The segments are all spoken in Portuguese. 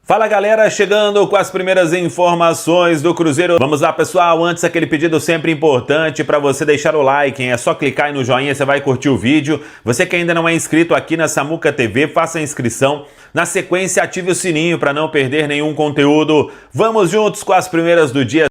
Fala galera, chegando com as primeiras informações do Cruzeiro. Vamos lá pessoal, antes aquele pedido sempre importante para você deixar o like, hein? É só clicar aí no joinha, você vai curtir o vídeo. Você que ainda não é inscrito aqui na Samuca TV, faça a inscrição. Na sequência, ative o sininho para não perder nenhum conteúdo. Vamos juntos com as primeiras do dia.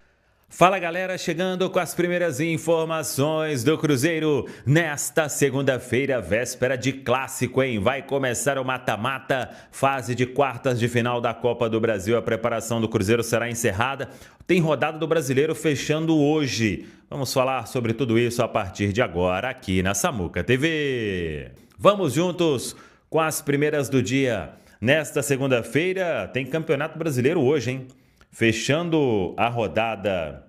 Fala galera, chegando com as primeiras informações do Cruzeiro nesta segunda-feira, véspera de clássico, hein? Vai começar o mata-mata, fase de quartas de final da Copa do Brasil. A preparação do Cruzeiro será encerrada. Tem rodada do Brasileiro fechando hoje. Vamos falar sobre tudo isso a partir de agora aqui na Samuca TV. Vamos juntos com as primeiras do dia. Nesta segunda-feira tem Campeonato Brasileiro hoje, hein? Fechando a rodada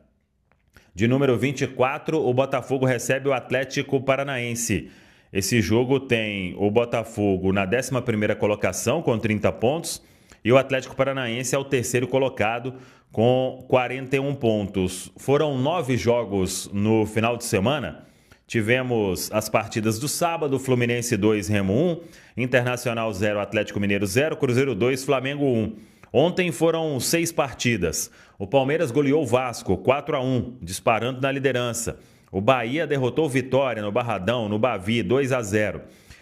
de número 24, o Botafogo recebe o Atlético Paranaense. Esse jogo tem o Botafogo na 11ª colocação com 30 pontos e o Atlético Paranaense é o terceiro colocado com 41 pontos. Foram 9 jogos no final de semana. Tivemos as partidas do sábado, Fluminense 2, Remo 1, Internacional 0, Atlético Mineiro 0, Cruzeiro 2, Flamengo 1. Ontem foram 6 partidas. O Palmeiras goleou o Vasco 4-1, disparando na liderança. O Bahia derrotou o Vitória no Barradão, no Bavi 2-0.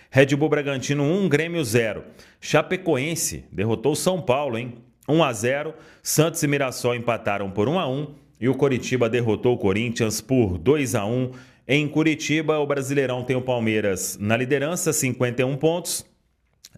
Red Bull Bragantino 1, Grêmio 0. Chapecoense derrotou o São Paulo, hein? 1-0. Santos e Mirassol empataram por 1-1. E o Coritiba derrotou o Corinthians por 2-1. Em Curitiba, o Brasileirão tem o Palmeiras na liderança, 51 pontos.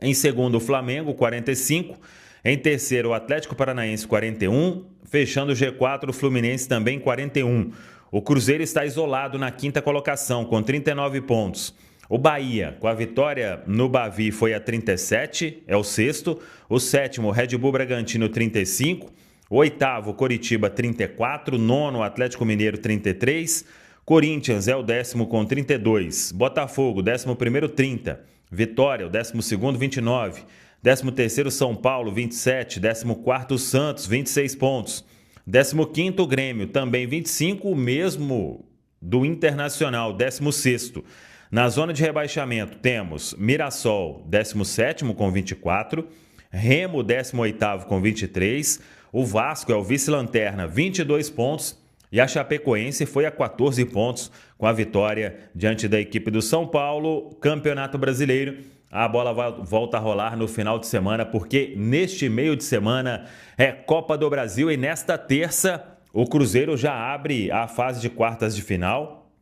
Em segundo, o Flamengo, 45. Em terceiro, o Atlético Paranaense, 41. Fechando o G4, o Fluminense também, 41. O Cruzeiro está isolado na 5ª colocação, com 39 pontos. O Bahia, com a vitória no Bavi, foi a 37, é o sexto. O sétimo, o Red Bull Bragantino, 35. O oitavo, Coritiba, 34. Nono, Atlético Mineiro, 33. Corinthians é o 10º com 32. Botafogo, 11º, 30. Vitória, o 12º, 29. 13º São Paulo, 27. 14º Santos, 26 pontos. 15º Grêmio, também 25, o mesmo do Internacional, 16º. Na zona de rebaixamento temos Mirassol, 17º com 24. Remo, 18º com 23. O Vasco é o vice-lanterna, 22 pontos. E a Chapecoense foi a 14 pontos com a vitória diante da equipe do São Paulo. Campeonato Brasileiro. A bola volta a rolar no final de semana, porque neste meio de semana é Copa do Brasil e nesta terça o Cruzeiro já abre a fase de quartas de final.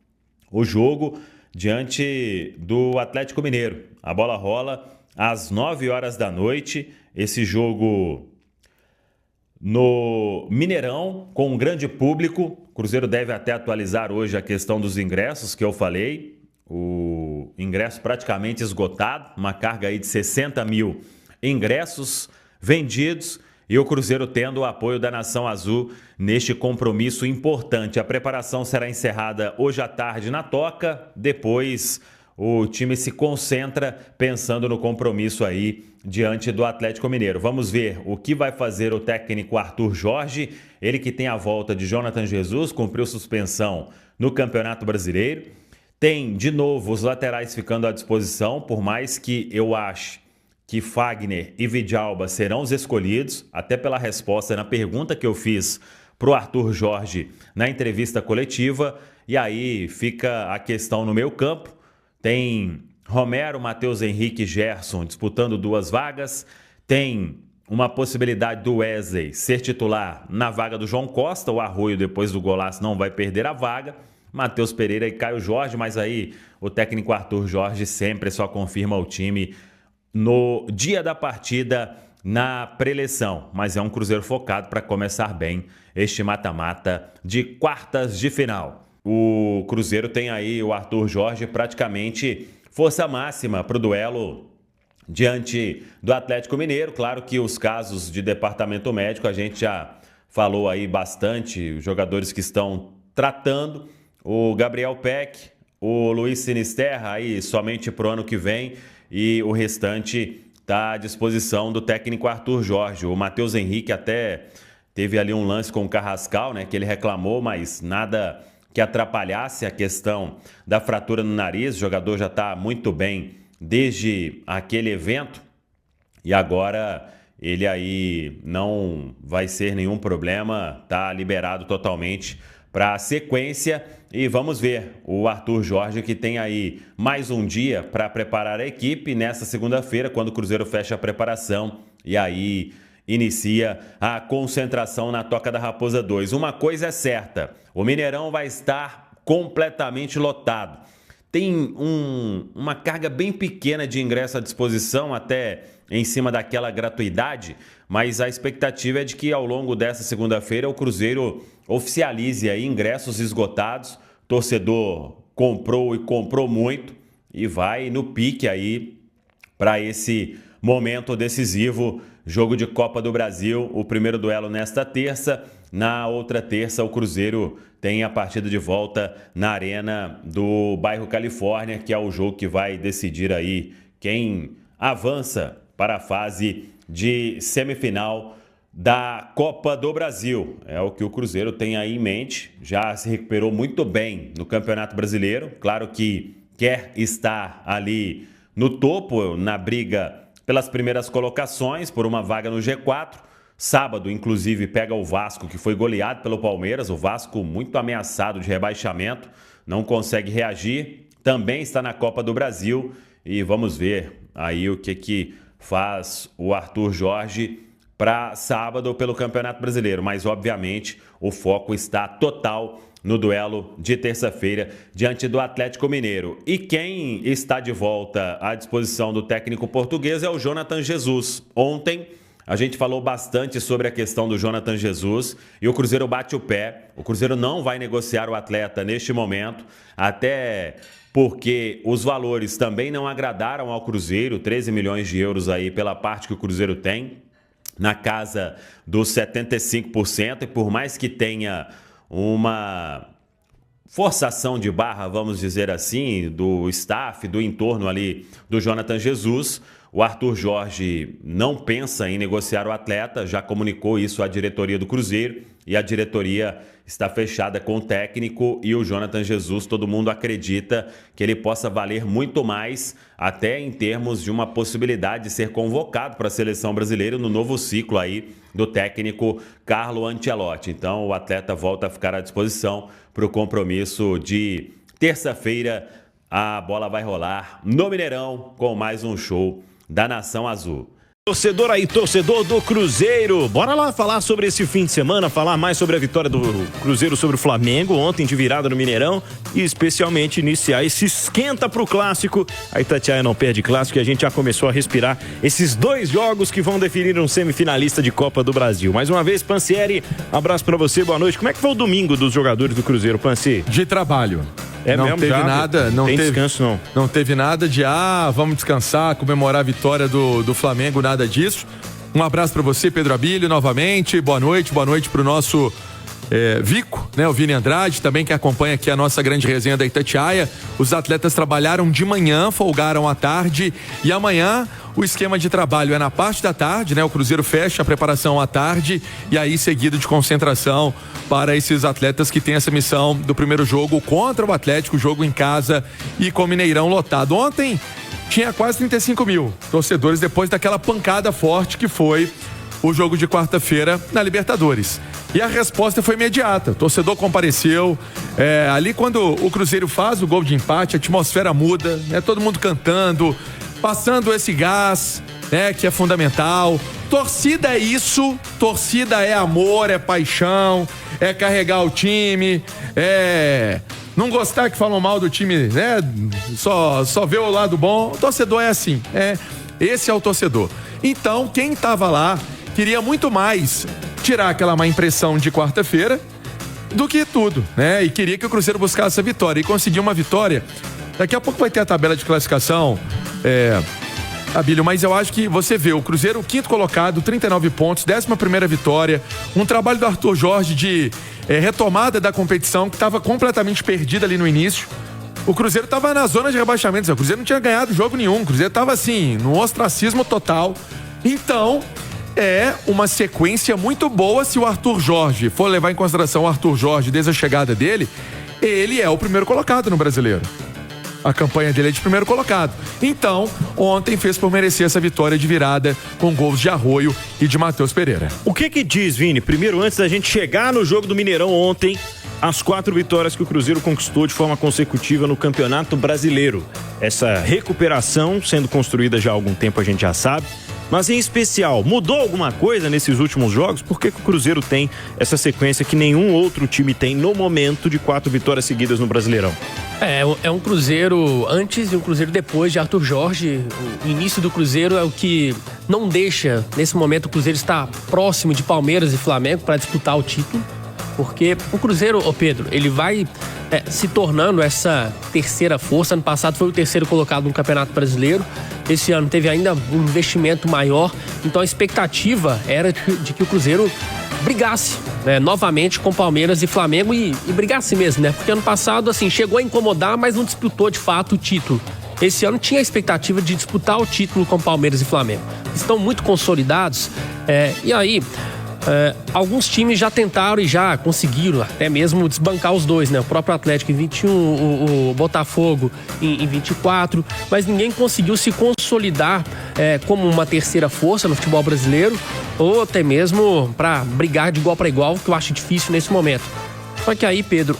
O jogo diante do Atlético Mineiro. A bola rola às 9 horas da noite. Esse jogo no Mineirão, com um grande público. O Cruzeiro deve até atualizar hoje a questão dos ingressos que eu falei. O ingresso praticamente esgotado, uma carga aí de 60 mil ingressos vendidos e o Cruzeiro tendo o apoio da Nação Azul neste compromisso importante. A preparação será encerrada hoje à tarde na Toca, depois o time se concentra pensando no compromisso aí diante do Atlético Mineiro. Vamos ver o que vai fazer o técnico Arthur Jorge, ele que tem a volta de Jonathan Jesus, cumpriu suspensão no Campeonato Brasileiro. Tem, de novo, os laterais ficando à disposição, por mais que eu ache que Fagner e Vidalba serão os escolhidos, até pela resposta na pergunta que eu fiz para o Arthur Jorge na entrevista coletiva. E aí fica a questão no meio campo. Tem Romero, Matheus Henrique e Gerson disputando 2 vagas. Tem uma possibilidade do Wesley ser titular na vaga do João Costa. O Arroio, depois do golaço, não vai perder a vaga. Matheus Pereira e Caio Jorge, mas aí o técnico Arthur Jorge sempre só confirma o time no dia da partida na preleção. Mas é um Cruzeiro focado para começar bem este mata-mata de quartas de final. O Cruzeiro tem aí o Arthur Jorge praticamente força máxima para o duelo diante do Atlético Mineiro. Claro que os casos de departamento médico a gente já falou aí bastante, os jogadores que estão tratando. O Gabriel Peck, o Luiz Sinisterra aí somente para o ano que vem e o restante está à disposição do técnico Arthur Jorge. O Matheus Henrique até teve ali um lance com o Carrascal, né, que ele reclamou, mas nada que atrapalhasse a questão da fratura no nariz. O jogador já está muito bem desde aquele evento e agora ele aí não vai ser nenhum problema, tá liberado totalmente para a sequência. E vamos ver o Arthur Jorge, que tem aí mais um dia para preparar a equipe nessa segunda-feira, quando o Cruzeiro fecha a preparação e aí inicia a concentração na Toca da Raposa 2. Uma coisa é certa, o Mineirão vai estar completamente lotado. Tem uma carga bem pequena de ingresso à disposição, até em cima daquela gratuidade, mas a expectativa é de que ao longo dessa segunda-feira o Cruzeiro oficialize aí ingressos esgotados. O torcedor comprou e comprou muito e vai no pique aí para esse momento decisivo, jogo de Copa do Brasil, o primeiro duelo nesta terça. Na outra terça, o Cruzeiro tem a partida de volta na Arena do bairro Califórnia, que é o jogo que vai decidir aí quem avança para a fase de semifinal da Copa do Brasil. É o que o Cruzeiro tem aí em mente. Já se recuperou muito bem no Campeonato Brasileiro. Claro que quer estar ali no topo, na briga pelas primeiras colocações, por uma vaga no G4. Sábado, inclusive, pega o Vasco, que foi goleado pelo Palmeiras. O Vasco muito ameaçado de rebaixamento, não consegue reagir. Também está na Copa do Brasil. E vamos ver aí o que faz o Arthur Jorge para sábado pelo Campeonato Brasileiro. Mas, obviamente, o foco está total no duelo de terça-feira diante do Atlético Mineiro. E quem está de volta à disposição do técnico português é o Jonathan Jesus. Ontem a gente falou bastante sobre a questão do Jonathan Jesus e o Cruzeiro bate o pé. O Cruzeiro não vai negociar o atleta neste momento, até porque os valores também não agradaram ao Cruzeiro, 13 milhões de euros aí pela parte que o Cruzeiro tem, na casa dos 75%, e por mais que tenha uma forçação de barra, vamos dizer assim, do staff, do entorno ali do Jonathan Jesus, o Arthur Jorge não pensa em negociar o atleta, já comunicou isso à diretoria do Cruzeiro e a diretoria está fechada com o técnico e o Jonathan Jesus. Todo mundo acredita que ele possa valer muito mais, até em termos de uma possibilidade de ser convocado para a seleção brasileira no novo ciclo aí do técnico Carlo Ancelotti. Então o atleta volta a ficar à disposição para o compromisso de terça-feira. A bola vai rolar no Mineirão com mais um show da Nação Azul. Torcedor aí, torcedor do Cruzeiro, bora lá falar sobre esse fim de semana, falar mais sobre a vitória do Cruzeiro sobre o Flamengo ontem de virada no Mineirão e especialmente iniciar esse esquenta pro clássico. A Itatiaia não perde clássico e a gente já começou a respirar esses dois jogos que vão definir um semifinalista de Copa do Brasil. Mais uma vez, Pansieri, um abraço pra você, boa noite. Como é que foi o domingo dos jogadores do Cruzeiro, Pansi? De trabalho. Não teve nada, não teve descanso não. Não teve nada de vamos descansar, comemorar a vitória do Flamengo, nada disso. Um abraço para você, Pedro Abílio, novamente. Boa noite pro nosso Vico, né? O Vini Andrade, também que acompanha aqui a nossa grande resenha da Itatiaia. Os atletas trabalharam de manhã, folgaram à tarde e amanhã o esquema de trabalho é na parte da tarde, né? O Cruzeiro fecha a preparação à tarde e aí seguido de concentração para esses atletas que têm essa missão do primeiro jogo contra o Atlético, jogo em casa e com o Mineirão lotado. Ontem tinha quase 35 mil torcedores depois daquela pancada forte que foi o jogo de quarta-feira na Libertadores. E a resposta foi imediata. O torcedor compareceu. Ali quando o Cruzeiro faz o gol de empate, a atmosfera muda, né? Todo mundo cantando, passando esse gás, né? Que é fundamental. Torcida é isso, torcida é amor, é paixão, é carregar o time, não gostar que falam mal do time, né? Só ver o lado bom. O torcedor é assim, esse é o torcedor. Então, quem tava lá queria muito mais tirar aquela má impressão de quarta-feira do que tudo, né? E queria que o Cruzeiro buscasse a vitória e conseguiu uma vitória. Daqui a pouco vai ter a tabela de classificação, Abílio, mas eu acho que você vê o Cruzeiro, quinto colocado, 39 pontos, 11ª vitória, um trabalho do Arthur Jorge de retomada da competição que estava completamente perdida ali no início. O Cruzeiro estava na zona de rebaixamento, o Cruzeiro não tinha ganhado jogo nenhum, o Cruzeiro estava assim, no ostracismo total. Então, é uma sequência muito boa se o Arthur Jorge for levar em consideração o Arthur Jorge desde a chegada dele, ele é o primeiro colocado no Brasileiro. a campanha dele é de primeiro colocado. Então, ontem fez por merecer essa vitória de virada com gols de Arroio e de Matheus Pereira. O que diz, Vini? Primeiro, antes da gente chegar no jogo do Mineirão ontem, as 4 vitórias que o Cruzeiro conquistou de forma consecutiva no Campeonato Brasileiro. Essa recuperação sendo construída já há algum tempo, a gente já sabe. Mas em especial, mudou alguma coisa nesses últimos jogos? Por que o Cruzeiro tem essa sequência que nenhum outro time tem no momento de 4 vitórias seguidas no Brasileirão? É um Cruzeiro antes e um Cruzeiro depois de Arthur Jorge. O início do Cruzeiro é o que não deixa, nesse momento, o Cruzeiro estar próximo de Palmeiras e Flamengo para disputar o título. Porque o Cruzeiro, Pedro, ele vai se tornando essa terceira força. Ano passado foi o terceiro colocado no Campeonato Brasileiro. Esse ano teve ainda um investimento maior. Então a expectativa era de que o Cruzeiro brigasse novamente com Palmeiras e Flamengo e brigasse mesmo, né? Porque ano passado, assim, chegou a incomodar, mas não disputou de fato o título. Esse ano tinha a expectativa de disputar o título com Palmeiras e Flamengo. Estão muito consolidados. E aí, alguns times já tentaram e já conseguiram até mesmo desbancar os dois, né? O próprio Atlético em 21, o Botafogo em 24, mas ninguém conseguiu se consolidar como uma terceira força no futebol brasileiro, ou até mesmo para brigar de igual para igual, que eu acho difícil nesse momento. Só que aí, Pedro,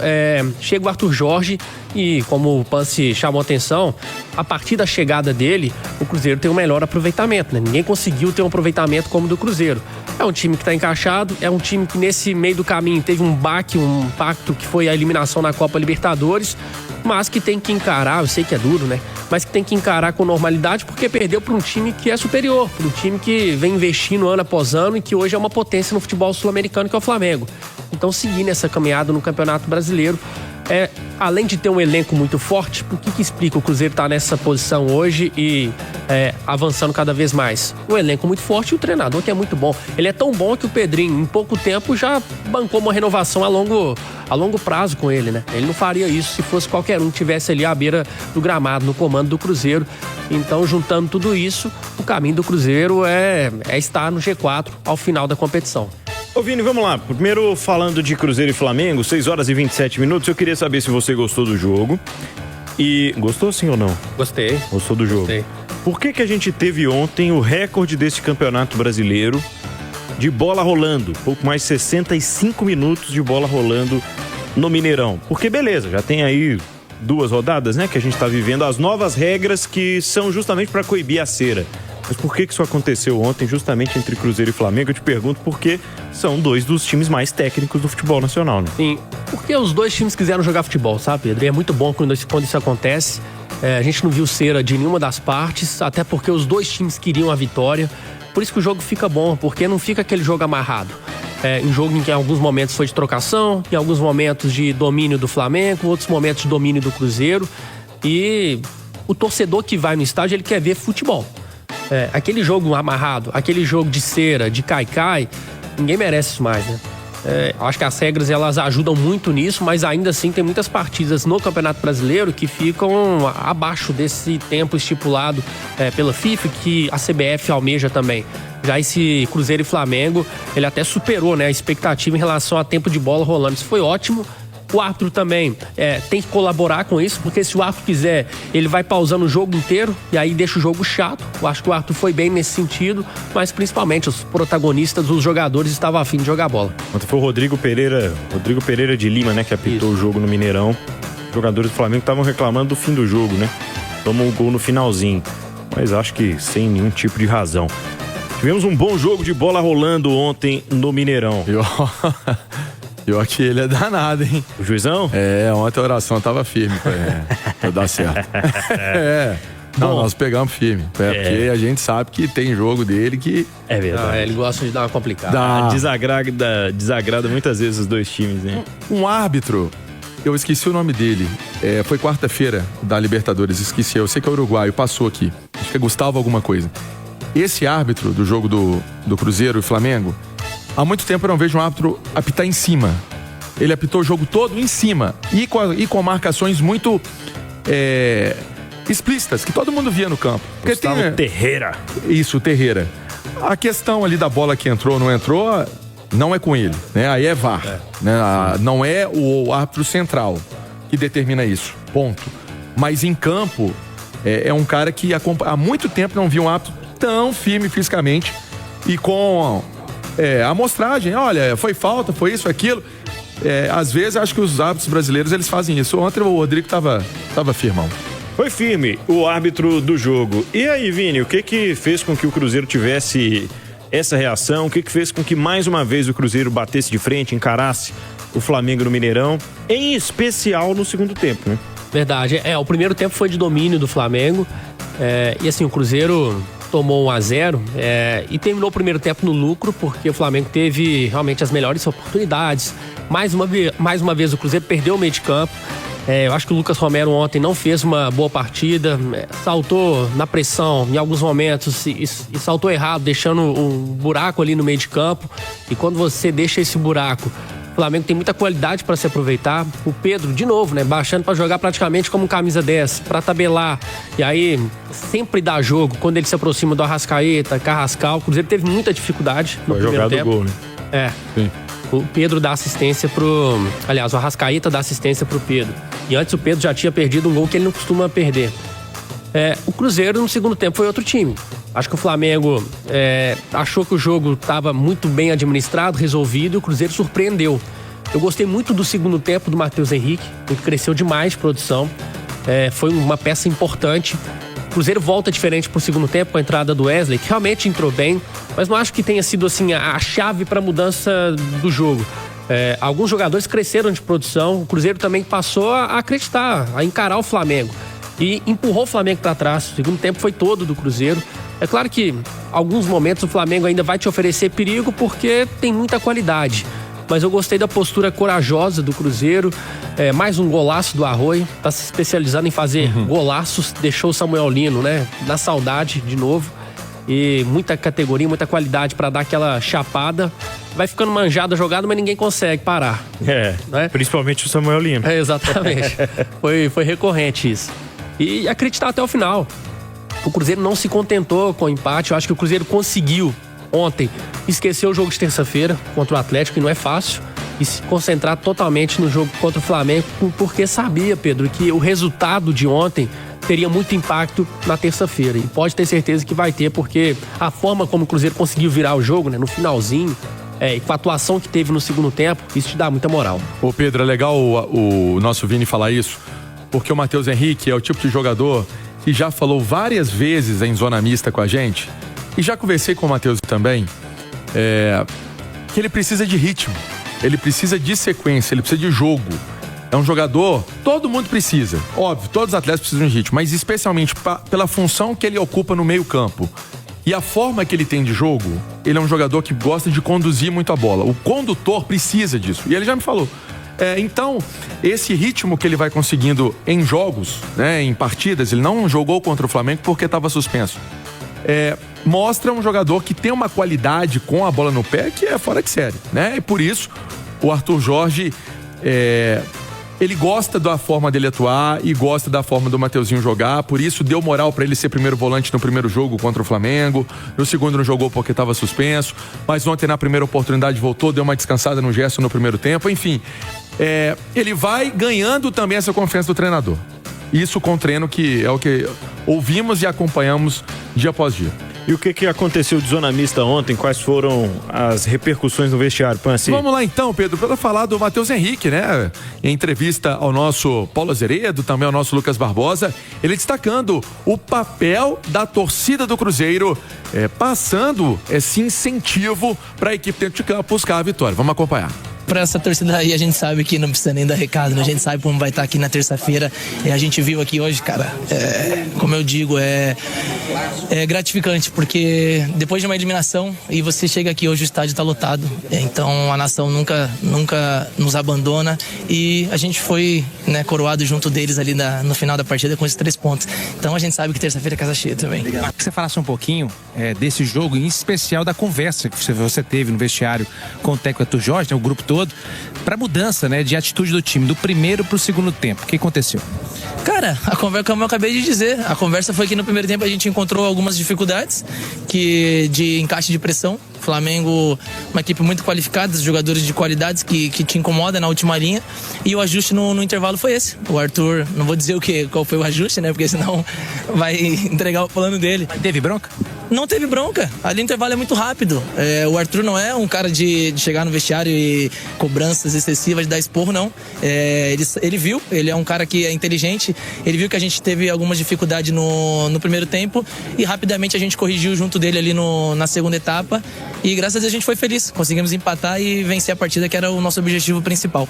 chega o Arthur Jorge e, como o Pance chamou a atenção, a partir da chegada dele, o Cruzeiro tem um melhor aproveitamento, né? Ninguém conseguiu ter um aproveitamento como o do Cruzeiro. É um time que está encaixado, é um time que nesse meio do caminho teve um baque, um impacto que foi a eliminação na Copa Libertadores, mas que tem que encarar, eu sei que é duro, né? Mas que tem que encarar com normalidade porque perdeu para um time que é superior, para um time que vem investindo ano após ano e que hoje é uma potência no futebol sul-americano, que é o Flamengo. Então, seguindo essa caminhada no Campeonato Brasileiro, além de ter um elenco muito forte, por que explica o Cruzeiro estar nessa posição hoje e avançando cada vez mais? Um elenco muito forte e o treinador que é muito bom. Ele é tão bom que o Pedrinho, em pouco tempo, já bancou uma renovação a longo prazo com ele, né? Ele não faria isso se fosse qualquer um que estivesse ali à beira do gramado, no comando do Cruzeiro. Então, juntando tudo isso, o caminho do Cruzeiro é estar no G4 ao final da competição. Ô Vini, vamos lá. Primeiro, falando de Cruzeiro e Flamengo, 6 horas e 27 minutos, eu queria saber se você gostou do jogo. E gostou sim ou não? Gostei. Gostou do jogo? Gostei. Por que a gente teve ontem o recorde desse campeonato brasileiro de bola rolando? Pouco mais de 65 minutos de bola rolando no Mineirão. Porque beleza, já tem aí 2 rodadas, né, que a gente tá vivendo as novas regras que são justamente para coibir a cera. Mas por que isso aconteceu ontem justamente entre Cruzeiro e Flamengo? Eu te pergunto porque são 2 dos times mais técnicos do futebol nacional, né? Sim, porque os 2 times quiseram jogar futebol, sabe, Pedro? E é muito bom quando isso acontece. A gente não viu cera de nenhuma das partes, até porque os 2 times queriam a vitória. Por isso que o jogo fica bom, porque não fica aquele jogo amarrado. Um jogo em que em alguns momentos foi de trocação, em alguns momentos de domínio do Flamengo, outros momentos de domínio do Cruzeiro. E o torcedor que vai no estádio, ele quer ver futebol. Aquele jogo amarrado, aquele jogo de cera, de cai-cai, ninguém merece isso mais, né? Acho que as regras elas ajudam muito nisso, mas ainda assim tem muitas partidas no Campeonato Brasileiro que ficam abaixo desse tempo estipulado pela FIFA, que a CBF almeja também. Já esse Cruzeiro e Flamengo, ele até superou, né, a expectativa em relação a tempo de bola rolando. Isso foi ótimo. O árbitro também tem que colaborar com isso, porque se o árbitro quiser, ele vai pausando o jogo inteiro e aí deixa o jogo chato. Eu acho que o árbitro foi bem nesse sentido, mas principalmente os protagonistas, os jogadores estavam a fim de jogar bola. Ontem foi o Rodrigo Pereira de Lima, né, que apitou o jogo no Mineirão. Os jogadores do Flamengo estavam reclamando do fim do jogo, né? Tomou um gol no finalzinho, mas acho que sem nenhum tipo de razão. Tivemos um bom jogo de bola rolando ontem no Mineirão. Pior que ele é danado, hein? O juizão? Ontem a oração tava firme pra dar certo. Não, nós pegamos firme. Porque a gente sabe que tem jogo dele que... É verdade. Ele gosta de dar uma complicada. Desagrada muitas vezes os 2 times, né? Um árbitro, eu esqueci o nome dele. Foi quarta-feira da Libertadores, esqueci. Eu sei que é uruguaio, passou aqui. Acho que é Gustavo alguma coisa. Esse árbitro do jogo do Cruzeiro e Flamengo, há muito tempo eu não vejo um árbitro apitar em cima. Ele apitou o jogo todo em cima. E com marcações muito explícitas, que todo mundo via no campo. Gustavo Terreira. Isso, Terreira. A questão ali da bola que entrou ou não entrou, não é com ele, né? Aí é VAR. Né? Não é o árbitro central que determina isso. Ponto. mas em campo é um cara que há muito tempo não viu um árbitro tão firme fisicamente e com amostragem, olha, foi falta, foi isso, foi aquilo. Às vezes acho que os árbitros brasileiros eles fazem isso. Ontem o Rodrigo tava firmão. Foi firme o árbitro do jogo. E aí, Vini, o que fez com que o Cruzeiro tivesse essa reação? O que fez com que mais uma vez o Cruzeiro batesse de frente, encarasse o Flamengo no Mineirão, em especial no segundo tempo, né? Verdade. O primeiro tempo foi de domínio do Flamengo. E assim, o Cruzeiro tomou 1-0 e terminou o primeiro tempo no lucro, porque o Flamengo teve realmente as melhores oportunidades. Mais uma vez o Cruzeiro perdeu o meio de campo. Eu acho que o Lucas Romero ontem não fez uma boa partida, saltou na pressão em alguns momentos e saltou errado, deixando um buraco ali no meio de campo. E quando você deixa esse buraco, o Flamengo tem muita qualidade para se aproveitar. O Pedro, de novo, baixando para jogar praticamente como camisa 10, para tabelar. E aí, sempre dá jogo. Quando ele se aproxima do Arrascaeta, Carrascal, o Cruzeiro teve muita dificuldade no primeiro tempo. Gol, né? Sim. O Pedro dá assistência Aliás, o Arrascaeta dá assistência pro Pedro. E antes o Pedro já tinha perdido um gol que ele não costuma perder. O Cruzeiro no segundo tempo foi outro time. Acho que o Flamengo achou que o jogo estava muito bem administrado, resolvido, e o Cruzeiro surpreendeu. Eu gostei muito do segundo tempo do Matheus Henrique, ele cresceu demais de produção. Foi uma peça importante. O Cruzeiro volta diferente pro segundo tempo com a entrada do Wesley, que realmente entrou bem, mas não acho que tenha sido assim a chave para a mudança do jogo. Alguns jogadores cresceram de produção, o Cruzeiro também passou a acreditar, a encarar o Flamengo e empurrou o Flamengo para trás. O segundo tempo foi todo do Cruzeiro. É claro que em alguns momentos o Flamengo ainda vai te oferecer perigo porque tem muita qualidade. Mas eu gostei da postura corajosa do Cruzeiro. Mais um golaço do Arroio. Tá se especializando em fazer golaços. Deixou o Samuel Lino, na saudade de novo. E muita categoria, muita qualidade para dar aquela chapada. Vai ficando manjada a jogada, mas ninguém consegue parar. Principalmente o Samuel Lino. Exatamente. Foi recorrente isso. E acreditar até o final. O Cruzeiro não se contentou com o empate. Eu acho que o Cruzeiro conseguiu ontem esqueceu o jogo de terça-feira contra o Atlético, que não é fácil, e se concentrar totalmente no jogo contra o Flamengo, porque sabia, Pedro, que o resultado de ontem teria muito impacto na terça-feira. E pode ter certeza que vai ter, porque a forma como o Cruzeiro conseguiu virar o jogo, no finalzinho, e com a atuação que teve no segundo tempo, isso te dá muita moral. Ô Pedro, é legal o nosso Vini falar isso, porque o Matheus Henrique é o tipo de jogador que já falou várias vezes em zona mista com a gente, e já conversei com o Matheus também, que ele precisa de ritmo, ele precisa de sequência, ele precisa de jogo. É um jogador, todo mundo precisa, óbvio, todos os atletas precisam de ritmo, mas especialmente pela função que ele ocupa no meio campo. E a forma que ele tem de jogo, ele é um jogador que gosta de conduzir muito a bola. O condutor precisa disso, e ele já me falou. Então, esse ritmo que ele vai conseguindo em jogos, em partidas, ele não jogou contra o Flamengo porque estava suspenso. Mostra um jogador que tem uma qualidade com a bola no pé que é fora de série, E por isso, o Arthur Jorge, ele gosta da forma dele atuar e gosta da forma do Mateuzinho jogar, por isso deu moral para ele ser primeiro volante no primeiro jogo contra o Flamengo, no segundo não jogou porque estava suspenso, mas ontem na primeira oportunidade voltou, deu uma descansada no Gerson no primeiro tempo, enfim, ele vai ganhando também essa confiança do treinador. Isso com treino, que é o que ouvimos e acompanhamos dia após dia. E o que aconteceu de zona mista ontem? Quais foram as repercussões no vestiário, Panci? Vamos lá então, Pedro, para falar do Matheus Henrique, Em entrevista ao nosso Paulo Azeredo, também ao nosso Lucas Barbosa, ele destacando o papel da torcida do Cruzeiro, passando esse incentivo para a equipe dentro de campo buscar a vitória. Vamos acompanhar. Pra essa torcida aí, a gente sabe que não precisa nem dar recado, A gente sabe como vai estar aqui na terça-feira. E a gente viu aqui hoje, cara, como eu digo, é gratificante, porque depois de uma eliminação, e você chega aqui hoje, o estádio tá lotado. Então a nação nunca nos abandona. E a gente foi, coroado junto deles ali no final da partida com esses 3 pontos. Então a gente sabe que terça-feira é casa cheia também. Queria que você falasse um pouquinho desse jogo, em especial da conversa que você teve no vestiário com o técnico Arthur Jorge, o grupo todo. todo, para mudança, né, de atitude do time, do primeiro pro segundo tempo. O que aconteceu? Cara, a conversa, como eu acabei de dizer, a conversa foi que no primeiro tempo a gente encontrou algumas dificuldades de encaixe de pressão. Flamengo, uma equipe muito qualificada, jogadores de qualidades que te incomoda na última linha. E o ajuste no intervalo foi esse. O Arthur, não vou dizer qual foi o ajuste, né? Porque senão vai entregar o plano dele. Teve bronca? Não teve bronca. Ali o intervalo é muito rápido. O Arthur não é um cara de chegar no vestiário e cobranças excessivas, de dar esporro, não. Ele viu, ele é um cara que é inteligente. Ele viu que a gente teve algumas dificuldades no primeiro tempo e rapidamente a gente corrigiu junto dele ali na segunda etapa. E graças a Deus a gente foi feliz. Conseguimos empatar e vencer a partida, que era o nosso objetivo principal.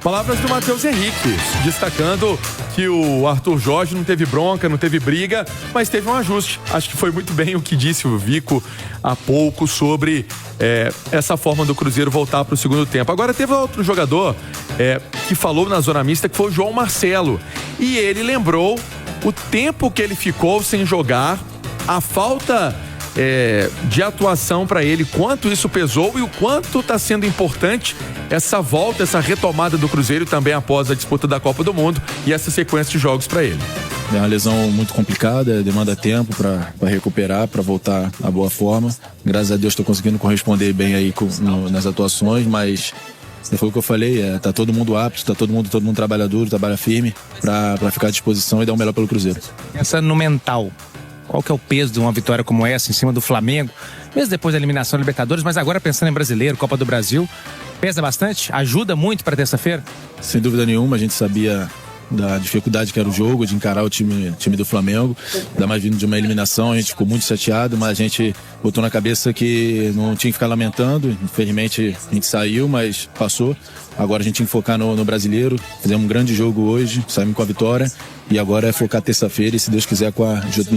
Palavras do Matheus Henrique, destacando que o Arthur Jorge não teve bronca, não teve briga, mas teve um ajuste. Acho que foi muito bem o que disse o Vico há pouco sobre essa forma do Cruzeiro voltar para o segundo tempo. Agora teve outro jogador que falou na zona mista, que foi o João Marcelo. E ele lembrou o tempo que ele ficou sem jogar, a falta de atuação para ele, quanto isso pesou e o quanto está sendo importante essa volta, essa retomada do Cruzeiro também após a disputa da Copa do Mundo e essa sequência de jogos para ele. É uma lesão muito complicada, demanda tempo para recuperar, para voltar à boa forma. Graças a Deus estou conseguindo corresponder bem aí nas atuações, mas foi o que eu falei, tá todo mundo apto, tá todo mundo trabalha duro, trabalha firme para ficar à disposição e dar o melhor pelo Cruzeiro. Essa no mental, qual que é o peso de uma vitória como essa em cima do Flamengo, mesmo depois da eliminação da Libertadores, mas agora pensando em Brasileiro, Copa do Brasil, pesa bastante? Ajuda muito para terça-feira? Sem dúvida nenhuma, a gente sabia da dificuldade que era o jogo, de encarar o time do Flamengo, ainda mais vindo de uma eliminação, a gente ficou muito chateado, mas a gente botou na cabeça que não tinha que ficar lamentando. Infelizmente a gente saiu, mas passou. Agora a gente tinha que focar no Brasileiro. Fizemos um grande jogo hoje, saímos com a vitória e agora é focar terça-feira e, se Deus quiser, com a ajuda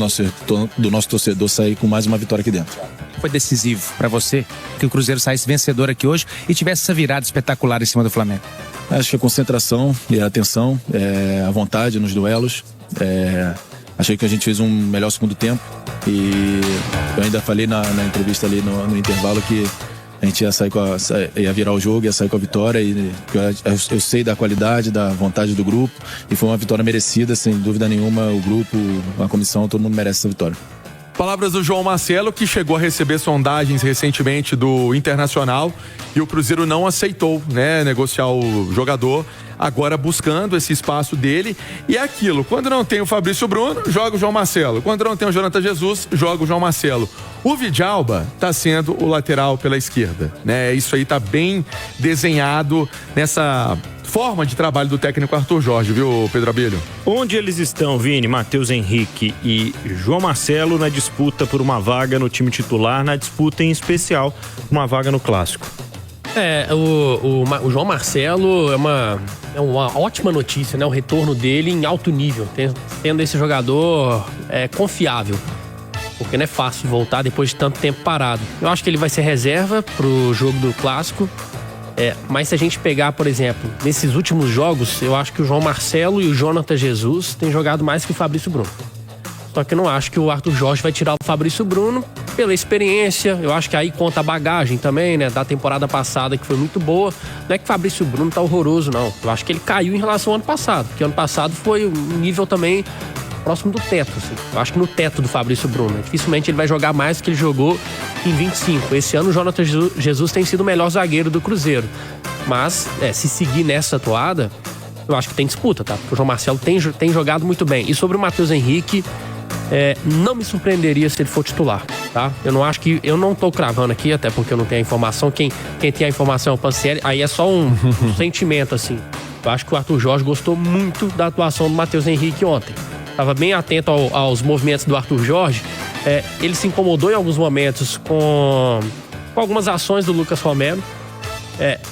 do nosso torcedor, sair com mais uma vitória aqui dentro. Foi decisivo para você que o Cruzeiro saísse vencedor aqui hoje e tivesse essa virada espetacular em cima do Flamengo? Acho que a concentração e a atenção, a vontade nos duelos. Achei que a gente fez um melhor segundo tempo e eu ainda falei na entrevista ali no intervalo que a gente ia virar o jogo, ia sair com a vitória e eu sei da qualidade, da vontade do grupo e foi uma vitória merecida, sem dúvida nenhuma. O grupo, a comissão, todo mundo merece essa vitória. Palavras do João Marcelo, que chegou a receber sondagens recentemente do Internacional e o Cruzeiro não aceitou, negociar o jogador, agora buscando esse espaço dele. E é aquilo, quando não tem o Fabrício Bruno, joga o João Marcelo. Quando não tem o Jonathan Jesus, joga o João Marcelo. O Vidalba está sendo o lateral pela esquerda, Isso aí está bem desenhado nessa forma de trabalho do técnico Arthur Jorge, viu, Pedro Abelho? Onde eles estão, Vini, Matheus Henrique e João Marcelo na disputa por uma vaga no time titular, na disputa em especial, uma vaga no Clássico? O João Marcelo é uma ótima notícia, O retorno dele em alto nível, tendo esse jogador confiável. Porque não é fácil voltar depois de tanto tempo parado. Eu acho que ele vai ser reserva pro jogo do Clássico. Mas se a gente pegar, por exemplo, nesses últimos jogos, eu acho que o João Marcelo e o Jonathan Jesus têm jogado mais que o Fabrício Bruno. Só que eu não acho que o Arthur Jorge vai tirar o Fabrício Bruno pela experiência. Eu acho que aí conta a bagagem também, da temporada passada, que foi muito boa. Não é que o Fabrício Bruno tá horroroso, não. Eu acho que ele caiu em relação ao ano passado, porque ano passado foi um nível também próximo do teto, assim. Eu acho que no teto do Fabrício Bruno. Dificilmente ele vai jogar mais do que ele jogou em 25. Esse ano o Jonathan Jesus tem sido o melhor zagueiro do Cruzeiro. Mas, se seguir nessa toada, eu acho que tem disputa, tá? Porque o João Marcelo tem jogado muito bem. E sobre o Matheus Henrique, não me surpreenderia se ele for titular, tá? Eu não tô cravando aqui, até porque eu não tenho a informação. Quem tem a informação é o Pancieri. Aí é só um sentimento, assim. Eu acho que o Arthur Jorge gostou muito da atuação do Matheus Henrique ontem. Estava bem atento aos movimentos do Arthur Jorge. Ele se incomodou em alguns momentos com algumas ações do Lucas Romero,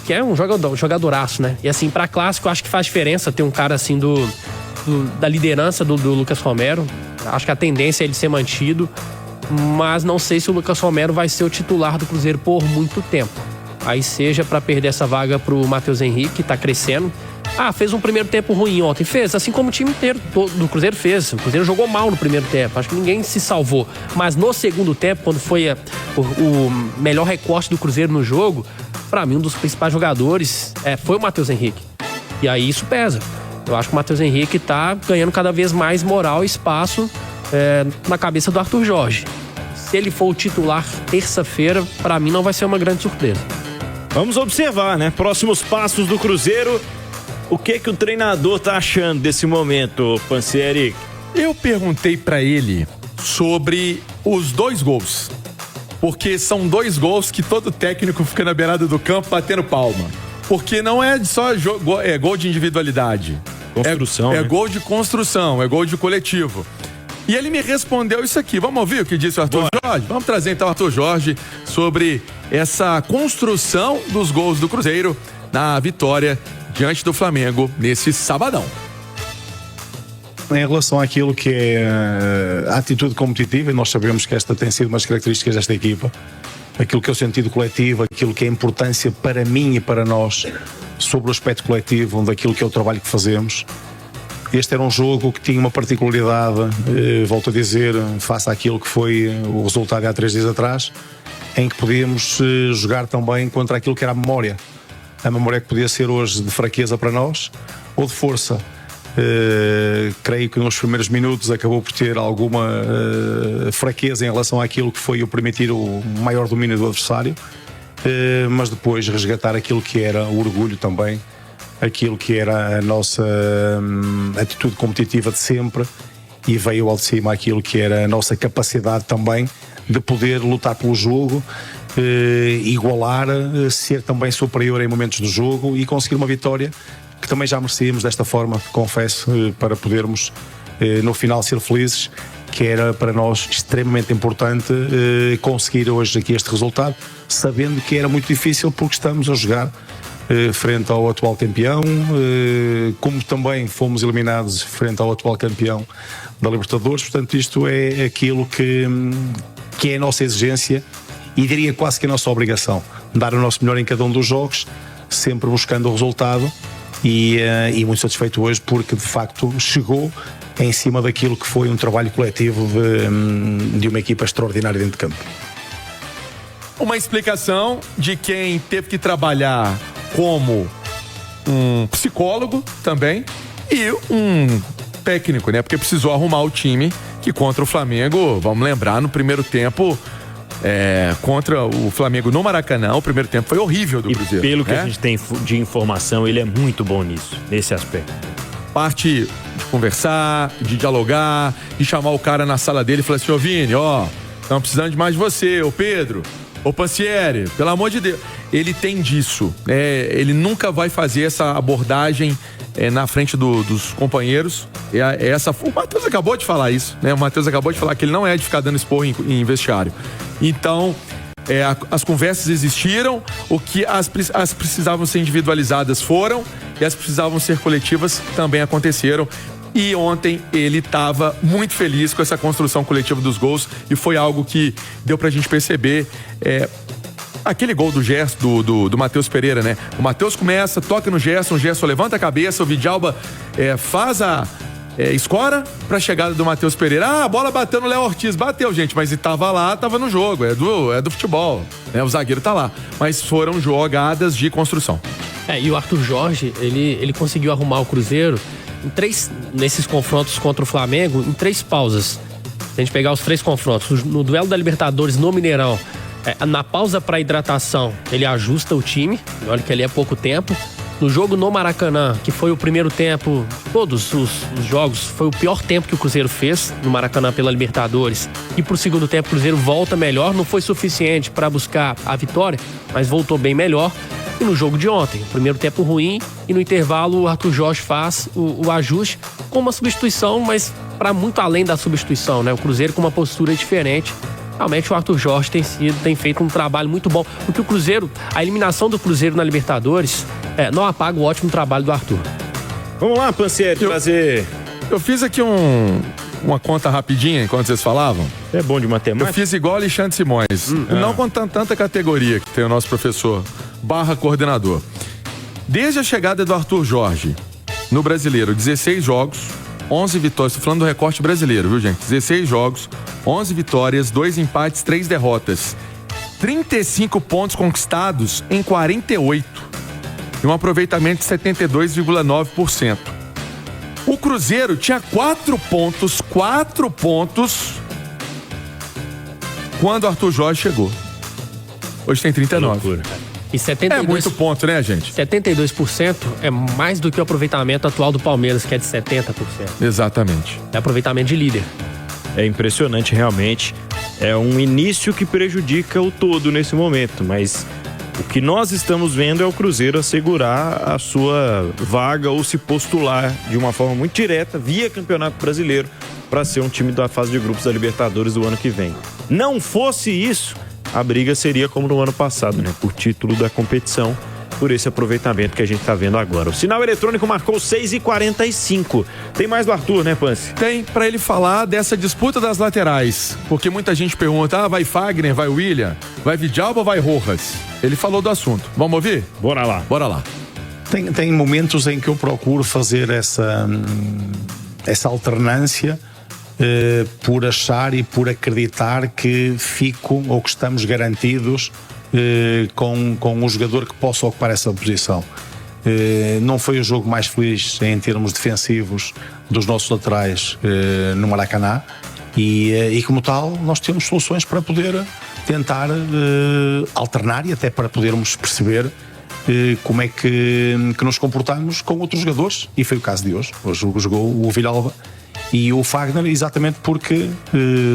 que é um jogadoraço, E assim, para Clássico, eu acho que faz diferença ter um cara assim da liderança do Lucas Romero. Acho que a tendência é ele ser mantido, mas não sei se o Lucas Romero vai ser o titular do Cruzeiro por muito tempo. Aí seja para perder essa vaga pro Matheus Henrique, que tá crescendo. Fez um primeiro tempo ruim ontem. Fez, assim como o time inteiro do Cruzeiro fez. O Cruzeiro jogou mal no primeiro tempo. Acho que ninguém se salvou. Mas no segundo tempo, quando foi o melhor recorte do Cruzeiro no jogo, pra mim, um dos principais jogadores foi o Matheus Henrique. E aí isso pesa. Eu acho que o Matheus Henrique tá ganhando cada vez mais moral e espaço na cabeça do Arthur Jorge. Se ele for o titular terça-feira, pra mim não vai ser uma grande surpresa. Vamos observar, né? Próximos passos do Cruzeiro. O que o treinador tá achando desse momento, Pansieri? Eu perguntei pra ele sobre os 2 gols. Porque são 2 gols que todo técnico fica na beirada do campo batendo palma. Porque não é só gol de individualidade. Construção. É gol de construção, é gol de coletivo. E ele me respondeu isso aqui. Vamos ouvir o que disse o Arthur Jorge? Vamos trazer então o Arthur Jorge sobre essa construção dos gols do Cruzeiro na vitória diante do Flamengo nesse sabadão. Em relação àquilo que é a atitude competitiva, e nós sabemos que esta tem sido uma das características desta equipa, aquilo que é o sentido coletivo, aquilo que é a importância para mim e para nós sobre o aspecto coletivo, daquilo que é o trabalho que fazemos. Este era um jogo que tinha uma particularidade, volto a dizer, face àquilo que foi o resultado há 3 dias atrás, em que podíamos jogar também contra aquilo que era a memória. A memória que podia ser hoje de fraqueza para nós ou de força. Creio que nos primeiros minutos acabou por ter alguma fraqueza em relação àquilo que foi o permitir o maior domínio do adversário, mas depois resgatar aquilo que era o orgulho também, aquilo que era a nossa atitude competitiva de sempre, e veio ao de cima aquilo que era a nossa capacidade também de poder lutar pelo jogo, igualar, ser também superior em momentos do jogo e conseguir uma vitória que também já merecíamos desta forma, confesso, para podermos no final ser felizes, que era para nós extremamente importante conseguir hoje aqui este resultado, sabendo que era muito difícil porque estamos a jogar frente ao atual campeão, como também fomos eliminados frente ao atual campeão da Libertadores. Portanto, isto é aquilo que é a nossa exigência e diria quase que a nossa obrigação, dar o nosso melhor em cada um dos jogos, sempre buscando o resultado. E muito satisfeito hoje porque de facto chegou em cima daquilo que foi um trabalho coletivo de uma equipa extraordinária dentro de campo. Uma explicação de quem teve que trabalhar como um psicólogo também e um técnico, né? Porque precisou arrumar o time que contra o Flamengo, vamos lembrar, no primeiro tempo contra o Flamengo no Maracanã, o primeiro tempo foi horrível do Cruzeiro. E pelo que a gente tem de informação, ele é muito bom nisso, nesse aspecto. Parte de conversar, de dialogar, de chamar o cara na sala dele e falar assim: ô Vini, estamos precisando de mais de você, ô Pedro, ô Pansieri, pelo amor de Deus. Ele tem disso, ele nunca vai fazer essa abordagem na frente dos companheiros. O Matheus acabou de falar isso, né? O Matheus acabou de falar que ele não é de ficar dando esporro em vestiário. Então, as conversas existiram, o que as precisavam ser individualizadas foram, e as precisavam ser coletivas também aconteceram. E ontem ele estava muito feliz com essa construção coletiva dos gols, e foi algo que deu pra gente perceber. Aquele gol do Gerson, do Matheus Pereira, né? O Matheus começa, toca no Gerson, o Gerson levanta a cabeça, o Vidalba faz a escora pra chegada do Matheus Pereira. A bola bateu no Léo Ortiz, bateu, gente, mas ele tava lá, tava no jogo, é do futebol, né? O zagueiro tá lá, mas foram jogadas de construção. E o Arthur Jorge, ele conseguiu arrumar o Cruzeiro nesses confrontos contra o Flamengo, em 3 pausas. Se a gente pegar os 3 confrontos, no duelo da Libertadores no Mineirão, na pausa para hidratação, ele ajusta o time, olha que ali é pouco tempo. No jogo no Maracanã, que foi o primeiro tempo, todos os jogos, foi o pior tempo que o Cruzeiro fez no Maracanã pela Libertadores. E pro segundo tempo o Cruzeiro volta melhor, não foi suficiente para buscar a vitória, mas voltou bem melhor. E no jogo de ontem, primeiro tempo ruim, e no intervalo o Arthur Jorge faz o ajuste com uma substituição, mas para muito além da substituição, né? O Cruzeiro com uma postura diferente. Realmente o Arthur Jorge tem feito um trabalho muito bom. Porque o Cruzeiro, a eliminação do Cruzeiro na Libertadores não apaga o ótimo trabalho do Arthur. Vamos lá, Pansieri, trazer... Eu fiz aqui uma conta rapidinha enquanto vocês falavam. É bom de matemática? Eu fiz igual Alexandre Simões. Não com tanta categoria que tem o nosso professor / coordenador. Desde a chegada do Arthur Jorge no Brasileiro, 16 jogos, 11 vitórias. Estou falando do recorte brasileiro, viu, gente? 16 jogos, 11 vitórias, 2 empates, 3 derrotas. 35 pontos conquistados em 48 e um aproveitamento de 72,9%. O Cruzeiro tinha 4 pontos quando o Arthur Jorge chegou. Hoje tem 39. E 72, é muito ponto, né, gente? 72% é mais do que o aproveitamento atual do Palmeiras, que é de 70%. Exatamente. É aproveitamento de líder. É impressionante, realmente. É um início que prejudica o todo nesse momento, mas o que nós estamos vendo é o Cruzeiro assegurar a sua vaga ou se postular de uma forma muito direta via Campeonato Brasileiro para ser um time da fase de grupos da Libertadores do ano que vem. Não fosse isso, a briga seria como no ano passado, né? Por título da competição, por esse aproveitamento que a gente tá vendo agora. O sinal eletrônico marcou 6h45. Tem mais do Arthur, né, Pance? Tem, para ele falar dessa disputa das laterais. Porque muita gente pergunta, vai Fagner, vai William, vai Vidalba ou vai Rojas? Ele falou do assunto. Vamos ouvir? Bora lá. Bora lá. Tem momentos em que eu procuro fazer essa alternância por achar e por acreditar que fico ou que estamos garantidos com um jogador que possa ocupar essa posição. Não foi o jogo mais feliz em termos defensivos dos nossos laterais no Maracanã e como tal nós temos soluções para poder tentar alternar e até para podermos perceber como é que nos comportamos com outros jogadores, e foi o caso de hoje. Hoje jogou o Villalba e o Fagner, exatamente porque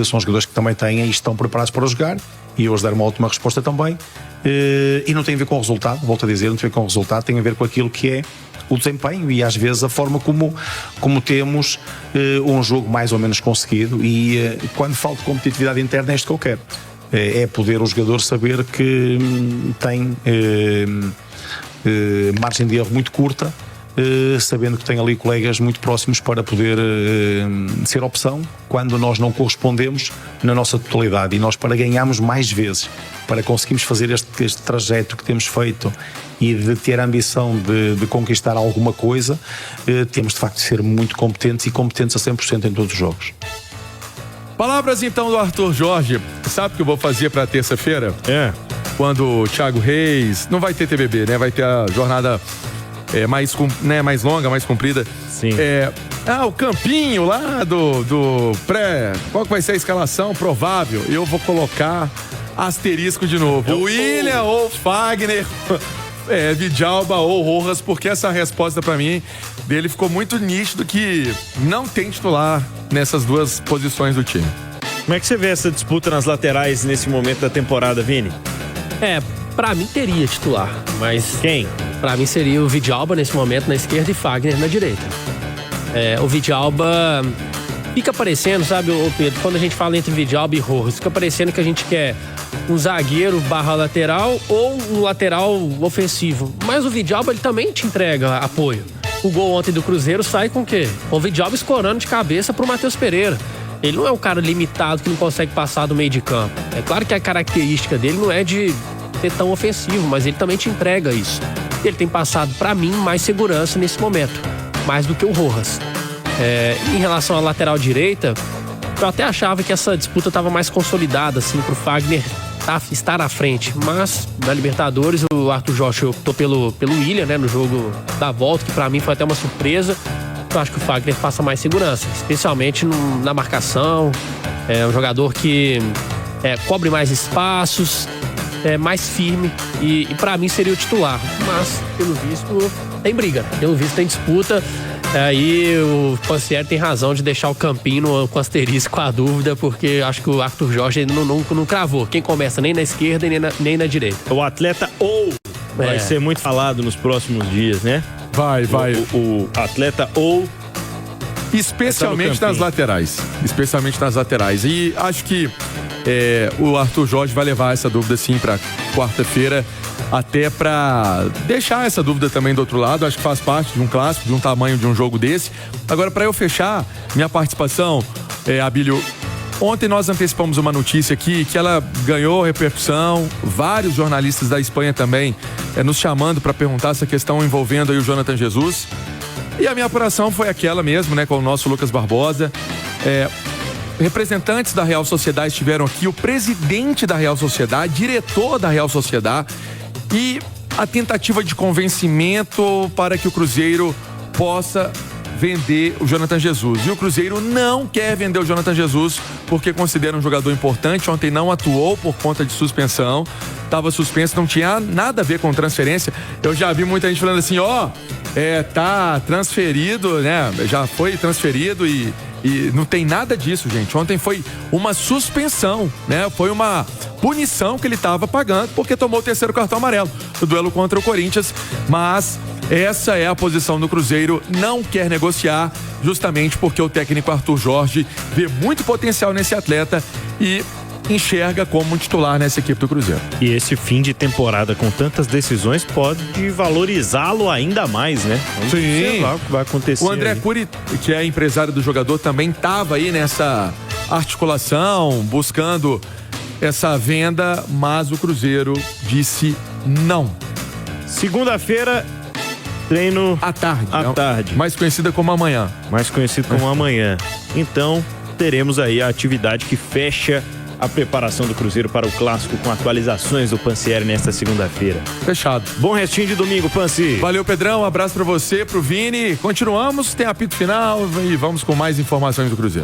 são jogadores que também têm e estão preparados para jogar, e hoje deram uma ótima resposta também, e não tem a ver com o resultado, volto a dizer, não tem a ver com o resultado, tem a ver com aquilo que é o desempenho e às vezes a forma como temos um jogo mais ou menos conseguido, e quando falo de competitividade interna é isto que eu quero, é poder o jogador saber que tem margem de erro muito curta, sabendo que tem ali colegas muito próximos para poder ser opção quando nós não correspondemos na nossa totalidade. E nós, para ganharmos mais vezes, para conseguirmos fazer este trajeto que temos feito e de ter a ambição de conquistar alguma coisa, temos de facto de ser muito competentes e competentes a 100% em todos os jogos. Palavras então do Arthur Jorge. Sabe o que eu vou fazer para terça-feira? Quando o Thiago Reis... Não vai ter TBB, né? Vai ter a jornada mais longa, mais comprida. Sim. O campinho lá do pré... Qual que vai ser a escalação provável? Eu vou colocar asterisco de novo. William ou Fagner... Vidalba ou Rojas, porque essa resposta pra mim dele ficou muito nítido que não tem titular nessas duas posições do time. Como é que você vê essa disputa nas laterais nesse momento da temporada, Vini? Pra mim teria titular, mas quem? Pra mim seria o Vidalba nesse momento na esquerda e Fagner na direita. O Vidalba fica parecendo, sabe, Pedro, quando a gente fala entre Vidalba e Rojas, fica parecendo que a gente quer um zagueiro / lateral ou um lateral ofensivo. Mas o Vidalba, ele também te entrega apoio. O gol ontem do Cruzeiro sai com o quê? Com o Vidalba escorando de cabeça pro Matheus Pereira. Ele não é um cara limitado que não consegue passar do meio de campo. É claro que a característica dele não é de ser tão ofensivo, mas ele também te entrega isso. Ele tem passado, pra mim, mais segurança nesse momento, mais do que o Rojas. Em relação à lateral direita, eu até achava que essa disputa estava mais consolidada, assim, pro Fagner estar à frente. Mas, na Libertadores, o Arthur Jorge optou pelo William, né, no jogo da volta, que pra mim foi até uma surpresa. Eu acho que o Fagner passa mais segurança, especialmente na marcação. É um jogador que cobre mais espaços, é mais firme e pra mim seria o titular. Mas, pelo visto, tem briga, pelo visto tem disputa. Aí o Pansieri tem razão de deixar o campinho com asterisco, com a dúvida, porque acho que o Arthur Jorge ainda não cravou. Quem começa nem na esquerda nem na direita. O atleta vai ser muito falado nos próximos dias, né? Vai. O atleta especialmente nas laterais. Especialmente nas laterais. E acho que o Arthur Jorge vai levar essa dúvida sim pra quarta-feira, até pra deixar essa dúvida também do outro lado. Acho que faz parte de um clássico, de um tamanho de um jogo desse. Agora, pra eu fechar minha participação, Abílio, ontem nós antecipamos uma notícia aqui que ela ganhou repercussão, vários jornalistas da Espanha também nos chamando para perguntar essa questão envolvendo aí o Jonathan Jesus. E a minha apuração foi aquela mesmo, né, com o nosso Lucas Barbosa. representantes da Real Sociedade estiveram aqui, o presidente da Real Sociedade, diretor da Real Sociedade, e a tentativa de convencimento para que o Cruzeiro possa vender o Jonathan Jesus. E o Cruzeiro não quer vender o Jonathan Jesus porque considera um jogador importante. Ontem não atuou por conta de suspensão. Estava suspenso, não tinha nada a ver com transferência. Eu já vi muita gente falando assim, tá transferido, né? Já foi transferido e não tem nada disso, gente. Ontem foi uma suspensão, né? Foi uma punição que ele estava pagando porque tomou o 3º cartão amarelo no duelo contra o Corinthians. Mas essa é a posição do Cruzeiro, não quer negociar, justamente porque o técnico Arthur Jorge vê muito potencial nesse atleta e enxerga como um titular nessa equipe do Cruzeiro. E esse fim de temporada com tantas decisões pode valorizá-lo ainda mais, né? Vamos ver lá o que vai acontecer. O André Curi, que é empresário do jogador, também estava aí nessa articulação, buscando essa venda, mas o Cruzeiro disse não. Segunda-feira, treino à tarde. Mais conhecida como amanhã. Mais conhecido como amanhã. Então, teremos aí a atividade que fecha a preparação do Cruzeiro para o Clássico com atualizações do Pansieri nesta segunda-feira. Fechado. Bom restinho de domingo, Pansi. Valeu, Pedrão. Um abraço pra você, pro Vini. Continuamos, tem apito final e vamos com mais informações do Cruzeiro.